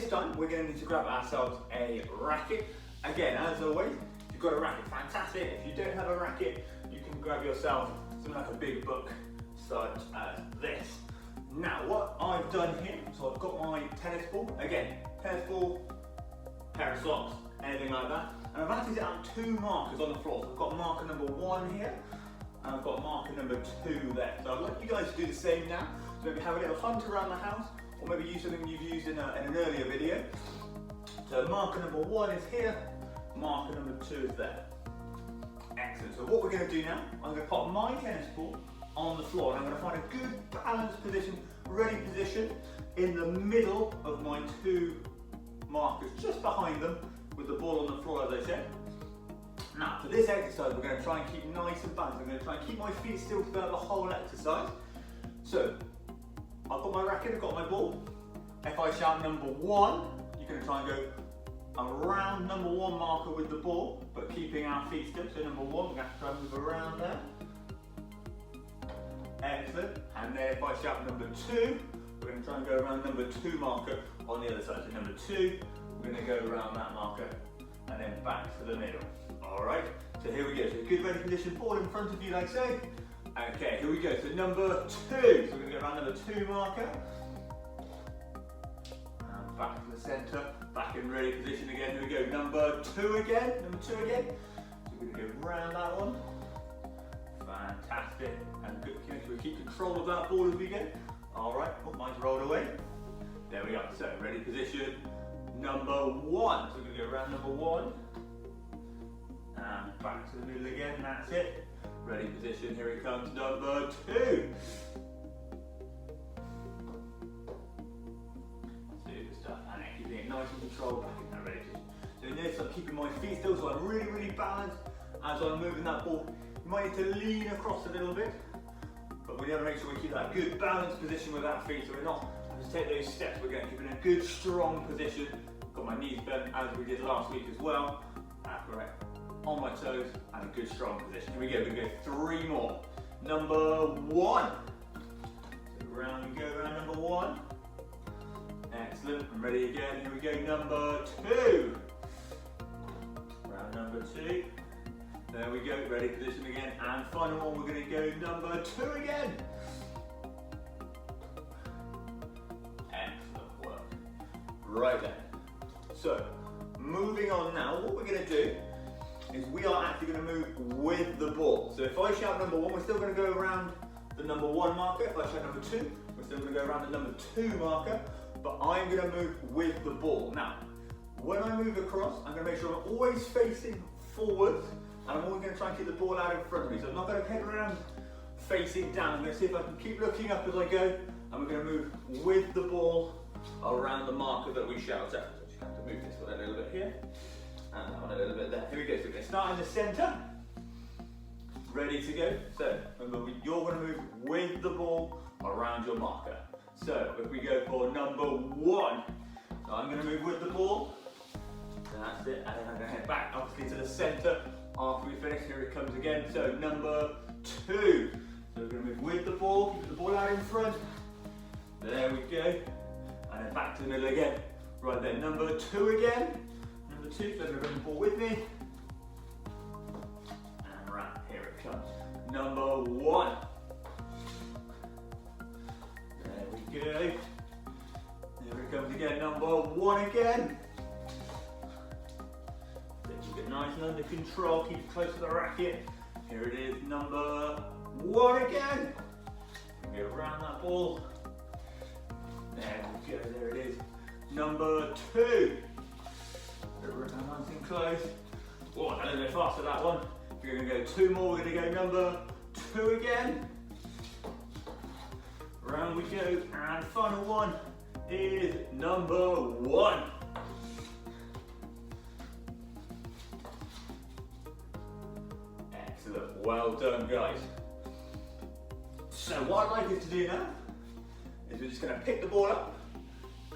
this time we're going to need to grab ourselves a racket. Again, as always, if you've got a racket, fantastic. If you don't have a racket, you can grab yourself something like a big book such as this. Now what I've done here, so I've got my tennis ball, again, tennis ball, pair of socks, anything like that, and I've actually set out 2 markers on the floor. So I've got marker number 1 here, and I've got marker number 2 there. So I'd like you guys to do the same now, so maybe have a little hunt around the house, or maybe use something you've used in an earlier video. So marker number 1 is here, marker number 2 is there. Excellent, so what we're going to do now, I'm going to pop my tennis ball on the floor, and I'm going to find a good balanced position, ready position, in the middle of my 2 markers, just behind them, with the ball on the floor as I said. Now for this exercise we're going to try and keep nice and balanced. I'm going to try and keep my feet still throughout the whole exercise. So I've got my racket, I've got my ball. If I shout number 1, you're going to try and go around number 1 marker with the ball, but keeping our feet still. So number 1, we're going to have to try and move around there. Excellent. And then if I shout number 2, we're going to try and go around number 2 marker on the other side. So number 2, we're going to go around that marker and then back to the middle. Alright, so here we go. So good ready position, ball in front of you like so. Okay, here we go. So number 2. So we're going to go around number 2 marker. And back to the centre, back in ready position again. Here we go. Number 2 again. Number 2 again. So we're going to go around that one. Fantastic. And good. So we keep control of that ball as we go. Alright, mine's rolled away. There we go. So ready position. Number 1. So we're going to go around number 1. And back to the middle again. That's it. Ready position. Here it comes. Number 2. Super stuff. And then keeping it nice and controlled back in that ready position. So in this, I'm keeping my feet still, so I'm really, really balanced as I'm moving that ball. You might need to lean across a little bit, but we need to make sure we keep that good balanced position with our feet, so we're not having to take those steps. We're going to keep in a good, strong position. Got my knees bent as we did last week as well. Correct. On my toes and a good, strong position. Here we go. We're going to go 3 more. Number 1. So round we go, around number 1. Excellent. I'm ready again. Here we go. Number 2. Round number 2. There we go, ready position again, and final one, we're going to go number 2 again. Excellent work. Right then. So, moving on now, what we're going to do is we are actually going to move with the ball. So if I shout number 1, we're still going to go around the number 1 marker. If I shout number 2, we're still going to go around the number 2 marker, but I'm going to move with the ball. Now, when I move across, I'm going to make sure I'm always facing forwards. And I'm always going to try and keep the ball out in front of me. So I'm not going to head around facing down. I'm going to see if I can keep looking up as I go. And we're going to move with the ball around the marker that we shout at. So I'm just going to have to move this one a little bit here. And that one a little bit there. Here we go. So we're going to start in the centre. Ready to go. So remember, you're going to move with the ball around your marker. So if we go for number 1. So I'm going to move with the ball. That's it. And then I'm going to head back obviously to the centre. After we finish, here it comes again. So number 2. So we're going to move with the ball, keep the ball out in front. There we go. And then back to the middle again. Right then, number 2 again. Number 2, so I'm going to bring the ball with me. And right, here it comes. Number 1. There we go. Here it comes again. Number 1 again. Nice and under control, keep it close to the racket. Here it is, number 1 again. Go around that ball. There we go, there it is. Number 2. Nice and close. Oh, a little bit faster that one. We're going to go 2 more, we're going to go number 2 again. Round we go, and final one is number 1. Well done, guys. So what I'd like you to do now is we're just going to pick the ball up,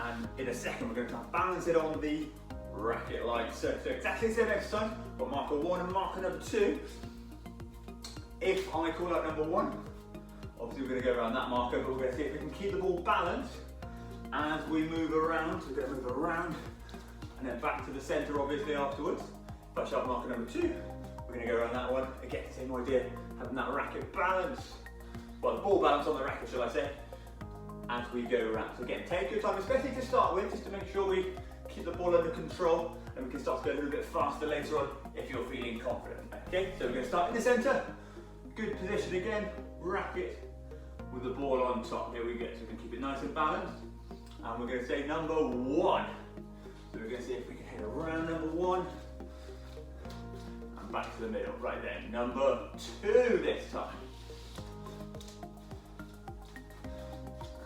and in a second we're going to try and balance it on the racket like so. So exactly the same exercise, but marker 1 and marker number 2. If I call out number 1, obviously we're going to go around that marker, but we're going to see if we can keep the ball balanced as we move around. So we're going to move around and then back to the centre obviously afterwards. By sharp marker number 2, we're going to go around that one. Again, same idea, having that racket balance. Well, the ball balance on the racket, shall I say, as we go around. So again, take your time, especially to start with, just to make sure we keep the ball under control, and we can start to go a little bit faster later on if you're feeling confident. Okay, so we're going to start in the centre. Good position again, racket with the ball on top. Here we go, so we can keep it nice and balanced. And we're going to say number 1. So we're going to see if we can hit around number 1. And back to the middle, right there. Number 2 this time.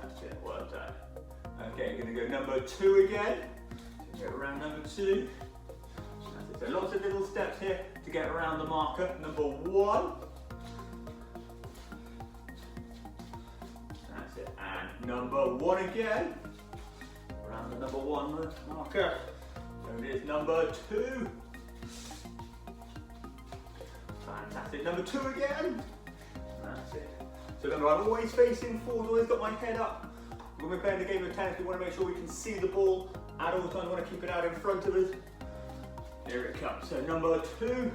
That's it, well done. Okay, we're going to go number 2 again. So go around number 2. That's it. So lots of little steps here to get around the marker. Number 1. That's it. And number 1 again. Around the number 1 marker. There it is, number 2. Fantastic. Number 2 again. That's it. So remember, I'm always facing forward, always got my head up. When we're playing the game of tennis, we want to make sure we can see the ball at all times. We want to keep it out in front of us. Here it comes. So number 2.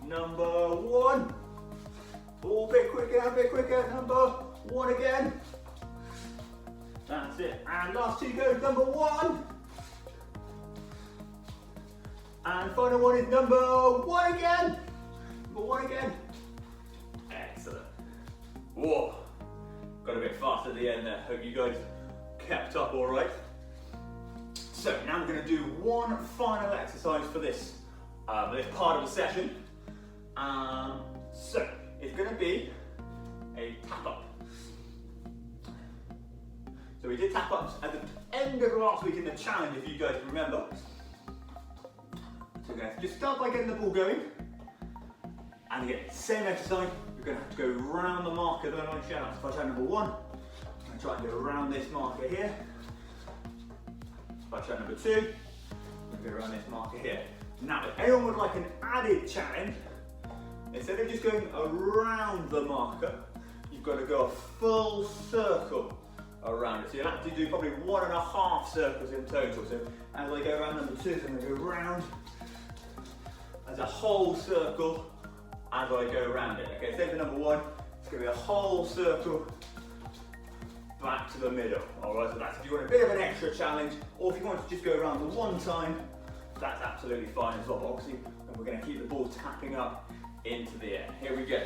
Number 1. Oh, a bit quicker. Number 1 again. That's it. And last 2 goes. Number 1. And final one is number 1 again. Number 1 again. Excellent. Whoa. Got a bit fast at the end there. Hope you guys kept up all right. So now we're going to do one final exercise for this part of the session. So it's going to be a tap up. So we did tap ups at the end of last week in the challenge, if you guys remember. So we're going to just start by getting the ball going. And again, same exercise. We're going to have to go around the marker that I showed. So if I try number 1, I'm going to try and go around this marker here. If I try number 2, I'm going to go around this marker here. Now, if anyone would like an added challenge, instead of just going around the marker, you've got to go a full circle around it. So you'll have to do probably 1.5 circles in total. So as I go around number 2, so I'm going to go around as a whole circle as I go around it. Okay, same for number 1, it's going to be a whole circle back to the middle. Alright, so that's if you want a bit of an extra challenge, or if you want to just go around the 1 time, that's absolutely fine as well. But obviously, we're going to keep the ball tapping up into the air. Here we go.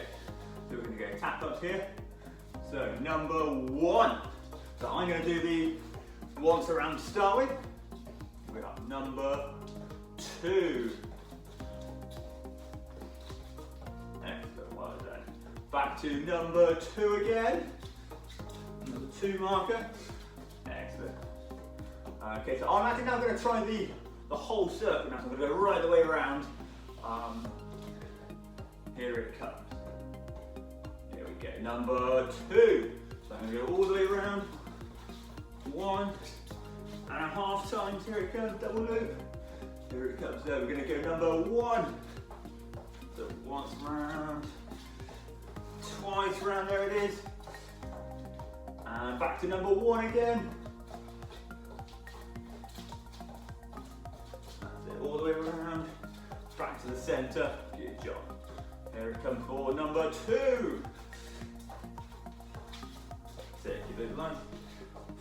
So we're going to go tap ups here. So number 1. So I'm going to do the once around to start with. We got number 2. Excellent, well done. Back to number 2 again. Number 2 marker. Excellent. Okay, so I'm actually now going to try the whole circle now. So I'm going to go right the way around. Here it comes. Here we go. Number 2. So I'm going to go all the way around. 1.5 times. Here it comes. Double loop. Here it comes. So we're going to go number 1. So once round. Twice round. There it is. And back to number 1 again. That's it, all the way around. Back to the centre. Good job. Here it comes for number 2. That's it, keep those lines.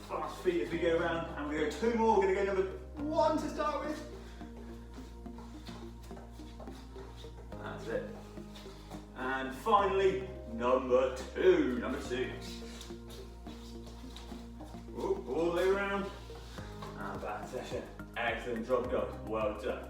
Fast feet as we go around. And we go 2 more. We're going to go number 1 to start with. That's it. And finally, number 2. Number 2. All the way around and back session. Excellent job, guys. Well done.